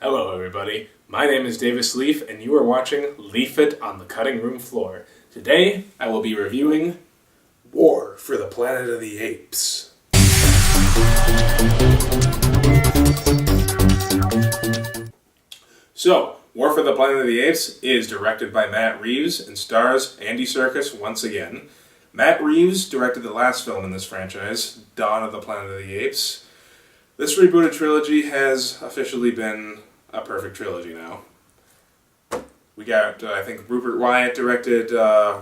Hello everybody, my name is Davis Leaf and you are watching Leaf It on the Cutting Room Floor. Today I will be reviewing War for the Planet of the Apes. So, War for the Planet of the Apes is directed by Matt Reeves and stars Andy Serkis once again. Matt Reeves directed the last film in this franchise, Dawn of the Planet of the Apes. This rebooted trilogy has officially been a perfect trilogy now. We got, I think Rupert Wyatt directed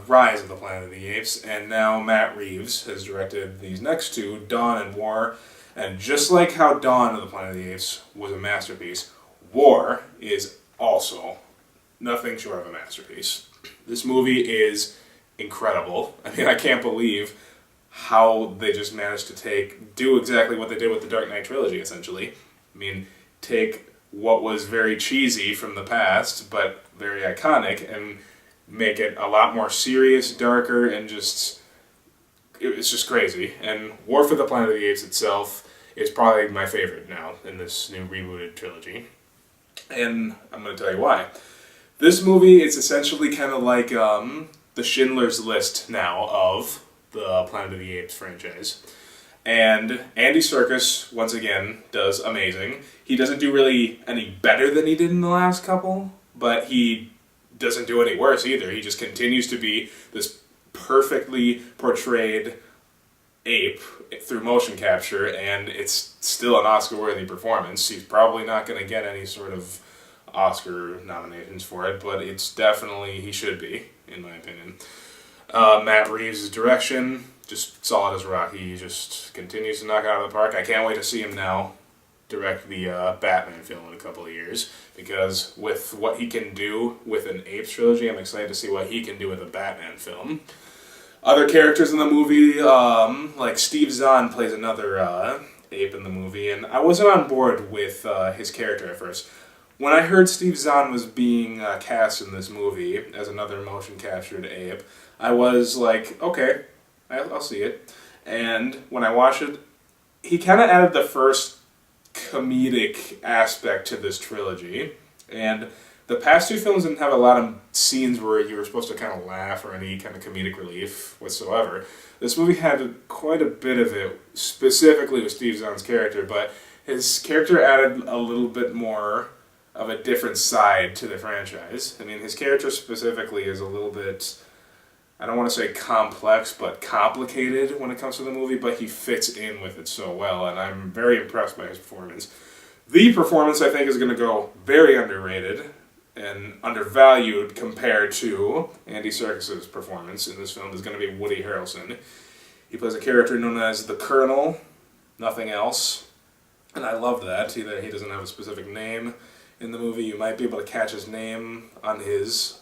Rise of the Planet of the Apes, and now Matt Reeves has directed these next two, Dawn and War. And just like how Dawn of the Planet of the Apes was a masterpiece, War is also nothing short of a masterpiece. This movie is incredible. I mean, I can't believe how they just managed to do exactly what they did with the Dark Knight trilogy, essentially. I mean, take what was very cheesy from the past, but very iconic, and make it a lot more serious, darker, and it's just crazy. And War for the Planet of the Apes itself is probably my favorite now in this new rebooted trilogy. And I'm going to tell you why. This movie is essentially kind of like the Schindler's List now of the Planet of the Apes franchise. And Andy Serkis, once again, does amazing. He doesn't do really any better than he did in the last couple, but he doesn't do any worse either. He just continues to be this perfectly portrayed ape through motion capture, and it's still an Oscar-worthy performance. He's probably not going to get any sort of Oscar nominations for it, but it's definitely, he should be, in my opinion. Matt Reeves' direction, just solid as rock. He just continues to knock it out of the park. I can't wait to see him now direct the Batman film in a couple of years, because with what he can do with an Apes trilogy, I'm excited to see what he can do with a Batman film. Other characters in the movie, like Steve Zahn plays another ape in the movie, and I wasn't on board with his character at first. When I heard Steve Zahn was being cast in this movie as another motion-captured ape, I was like, okay, I'll see it. And when I watched it, he kind of added the first comedic aspect to this trilogy. And the past two films didn't have a lot of scenes where you were supposed to kind of laugh or any kind of comedic relief whatsoever. This movie had quite a bit of it, specifically with Steve Zahn's character, but his character added a little bit more of a different side to the franchise. I mean, his character specifically is a little bit, I don't want to say complex, but complicated when it comes to the movie, but he fits in with it so well, and I'm very impressed by his performance. The performance, I think, is going to go very underrated and undervalued compared to Andy Serkis' performance in this film is going to be Woody Harrelson. He plays a character known as the Colonel, nothing else, and I love that. He doesn't have a specific name in the movie. You might be able to catch his name on his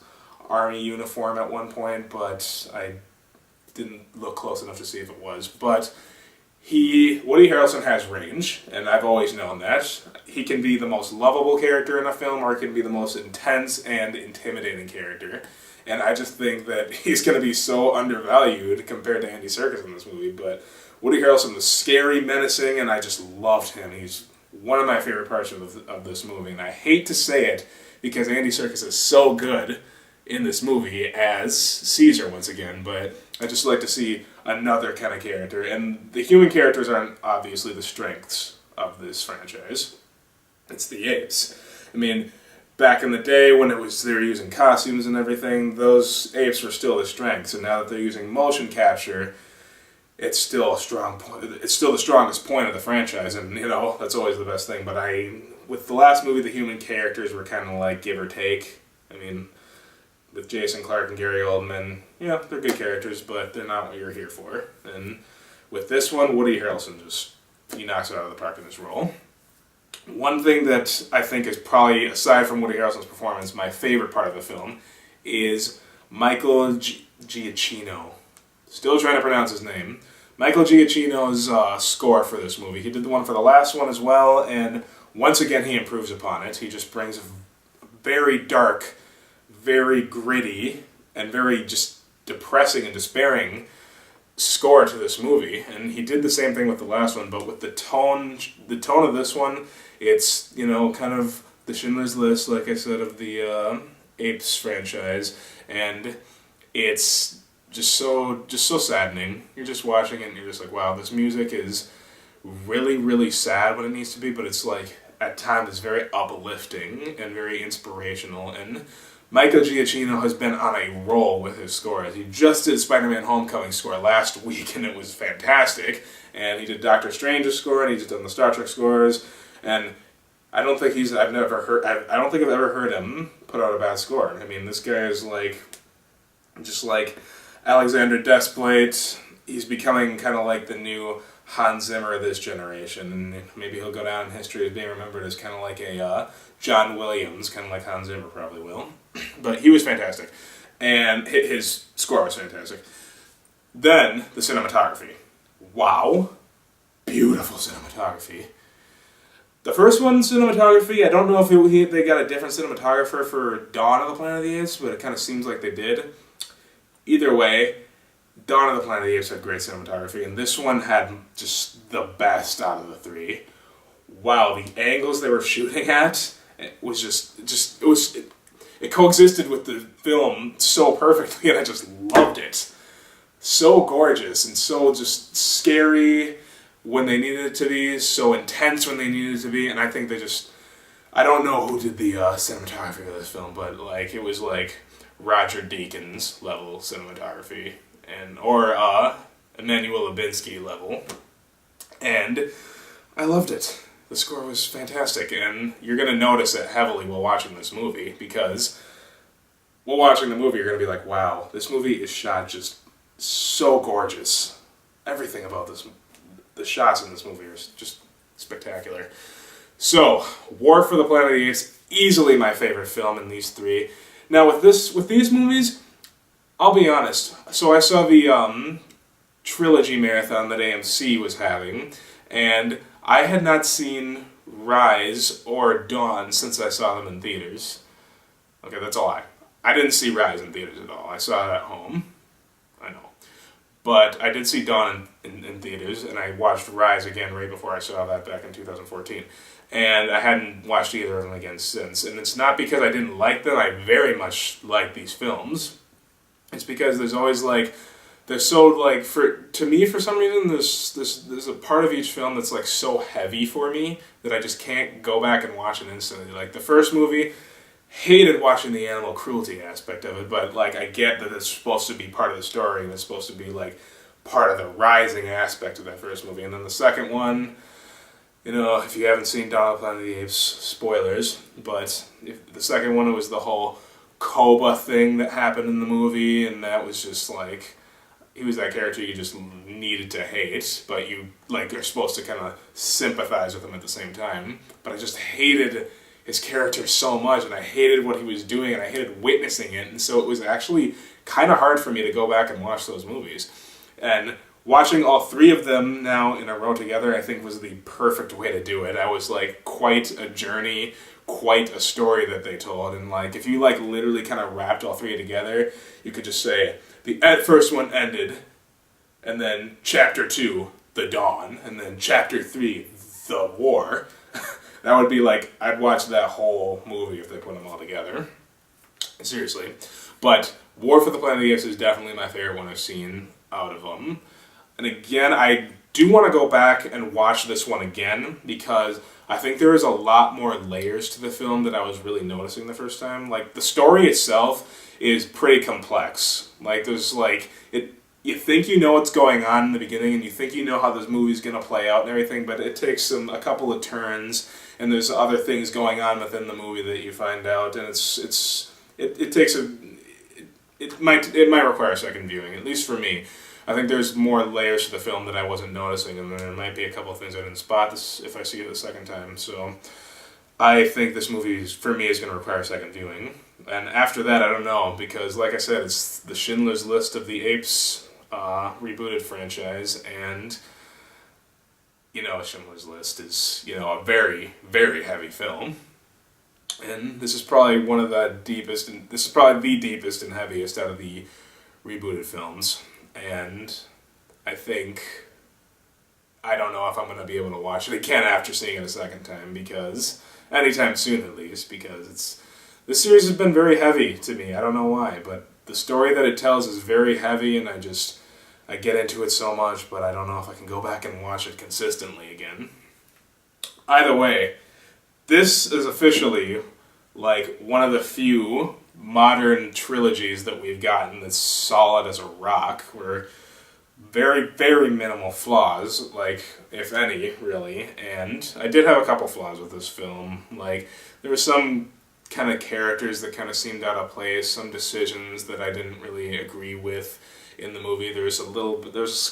army uniform at one point, but I didn't look close enough to see if it was. But Woody Harrelson has range, and I've always known that. He can be the most lovable character in a film, or he can be the most intense and intimidating character. And I just think that he's going to be so undervalued compared to Andy Serkis in this movie. But Woody Harrelson was scary, menacing, and I just loved him. He's one of my favorite parts of this movie, and I hate to say it because Andy Serkis is so good in this movie as Caesar once again, but I just like to see another kind of character, and the human characters aren't obviously the strengths of this franchise. It's the apes. I mean, back in the day when they were using costumes and everything, those apes were still the strengths, and now that they're using motion capture, it's still a strong point. It's still the strongest point of the franchise, and that's always the best thing. But with the last movie, the human characters were kind of like give or take. I mean, with Jason Clarke and Gary Oldman, yeah, they're good characters, but they're not what you're here for. And with this one, Woody Harrelson he knocks it out of the park in this role. One thing that I think is probably, aside from Woody Harrelson's performance, my favorite part of the film is Michael Giacchino. Still trying to pronounce his name. Michael Giacchino's score for this movie. He did the one for the last one as well, and once again he improves upon it. He just brings a very dark, very gritty, and very just depressing and despairing score to this movie. And he did the same thing with the last one, but with the tone of this one, it's, kind of the Schindler's List, like I said, of the Apes franchise, and it's just so saddening. You're just watching it and you're just like, wow, this music is really, really sad when it needs to be, but it's like at times it's very uplifting and very inspirational. And Michael Giacchino has been on a roll with his scores. He just did Spider-Man Homecoming score last week, and it was fantastic. And he did Doctor Strange's score, and he's done the Star Trek scores. And I don't think I've never heard. I don't think I've ever heard him put out a bad score. I mean, this guy is like, just like Alexander Desplat. He's becoming kind of like the new Hans Zimmer of this generation, and maybe he'll go down in history as being remembered as kind of like a John Williams, kind of like Hans Zimmer probably will. But he was fantastic, and his score was fantastic. Then the cinematography. Wow. Beautiful cinematography. The first one, cinematography, I don't know if they got a different cinematographer for Dawn of the Planet of the Apes, but it kind of seems like they did. Either way, Dawn of the Planet of the Apes had great cinematography, and this one had just the best out of the three. Wow, the angles they were shooting at, it was it coexisted with the film so perfectly, and I just loved it. So gorgeous, and so just scary when they needed it to be, so intense when they needed it to be, and I think I don't know who did the cinematography of this film, but like it was like Roger Deakins level cinematography, or Emmanuel Lubinski level, and I loved it. The score was fantastic, and you're going to notice it heavily while watching this movie, because while watching the movie, you're going to be like, wow, this movie is shot just so gorgeous. Everything about the shots in this movie are just spectacular. So, War for the Planet of the Apes, easily my favorite film in these three. Now, with these movies, I'll be honest. So I saw the trilogy marathon that AMC was having, and I had not seen Rise or Dawn since I saw them in theaters. Okay, that's a lie. I didn't see Rise in theaters at all. I saw it at home. I know. But I did see Dawn in theaters, and I watched Rise again right before I saw that back in 2014. And I hadn't watched either of them again since. And it's not because I didn't like them. I very much like these films. It's because there's always like, they're so like, to me for some reason there's a part of each film that's like so heavy for me that I just can't go back and watch it instantly. Like the first movie, hated watching the animal cruelty aspect of it, but like I get that it's supposed to be part of the story and it's supposed to be like part of the rising aspect of that first movie. And then the second one, you know, if you haven't seen Dawn of the Planet of the Apes, spoilers, but the second one, it was the whole Koba thing that happened in the movie, and that was just like, he was that character you just needed to hate, but you like are supposed to kind of sympathize with him at the same time. But I just hated his character so much, and I hated what he was doing, and I hated witnessing it, and so it was actually kind of hard for me to go back and watch those movies. And watching all three of them now in a row together, I think was the perfect way to do it. I was like, quite a journey, quite a story that they told, and like if you like literally kind of wrapped all three together, you could just say the first one ended, and then chapter 2, the dawn, and then chapter 3, the war. That would be like, I'd watch that whole movie if they put them all together. Seriously. But War for the Planet of the Apes is definitely my favorite one I've seen out of them. And again, I do want to go back and watch this one again, because I think there is a lot more layers to the film that I was really noticing the first time. Like, the story itself is pretty complex. Like, there's like, you think you know what's going on in the beginning, and you think you know how this movie's going to play out and everything, but it takes a couple of turns, and there's other things going on within the movie that you find out, and it might require a second viewing, at least for me. I think there's more layers to the film that I wasn't noticing, and there might be a couple of things I didn't spot if I see it the second time. So I think this movie, for me, is going to require a second viewing. And after that, I don't know, because like I said, it's the Schindler's List of the Apes rebooted franchise, and you know, Schindler's List is, you know, a very, very heavy film. And this is probably the deepest and heaviest out of the rebooted films. And I don't know if I'm going to be able to watch it again after seeing it a second time, because anytime soon at least, because this series has been very heavy to me. I don't know why, but the story that it tells is very heavy, and I get into it so much, but I don't know if I can go back and watch it consistently again. Either way, this is officially like one of the few modern trilogies that we've gotten that's solid as a rock, where very, very minimal flaws, like, if any, really. And I did have a couple flaws with this film. Like, there were some kind of characters that kind of seemed out of place, some decisions that I didn't really agree with in the movie. There's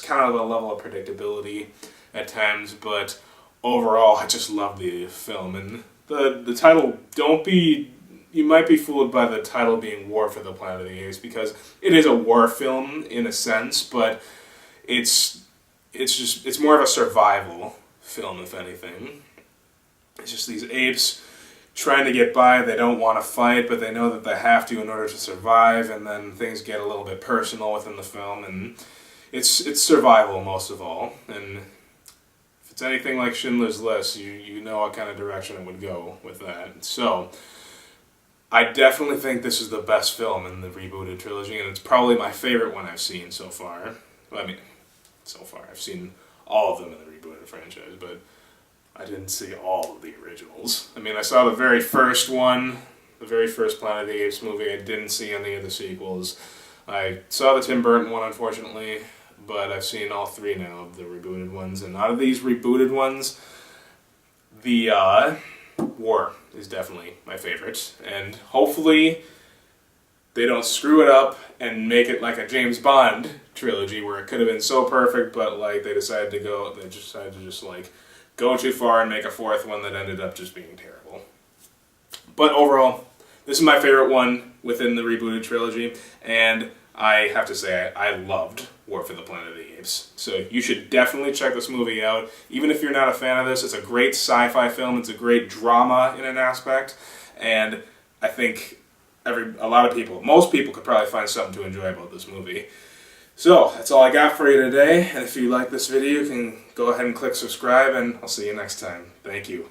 kind of a level of predictability at times, but overall, I just love the film. And the title, you might be fooled by the title being War for the Planet of the Apes, because it is a war film in a sense, but it's more of a survival film, if anything. It's just these apes trying to get by. They don't want to fight, but they know that they have to in order to survive, and then things get a little bit personal within the film, and it's survival most of all. And if it's anything like Schindler's List, you know what kind of direction it would go with that. So I definitely think this is the best film in the rebooted trilogy, and it's probably my favorite one I've seen so far. I mean, so far. I've seen all of them in the rebooted franchise, but I didn't see all of the originals. I mean, I saw the very first one, the very first Planet of the Apes movie. I didn't see any of the sequels. I saw the Tim Burton one, unfortunately, but I've seen all three now of the rebooted ones. And out of these rebooted ones, the War is definitely my favorite. And hopefully they don't screw it up and make it like a James Bond trilogy where it could have been so perfect, but like they decided to just like go too far and make a fourth one that ended up just being terrible. But overall, this is my favorite one within the rebooted trilogy, and I have to say I loved War for the Planet of the Apes. So you should definitely check this movie out. Even if you're not a fan of this, it's a great sci-fi film. It's a great drama in an aspect, and I think most people could probably find something to enjoy about this movie. So, that's all I got for you today, and if you like this video, you can go ahead and click subscribe, and I'll see you next time. Thank you.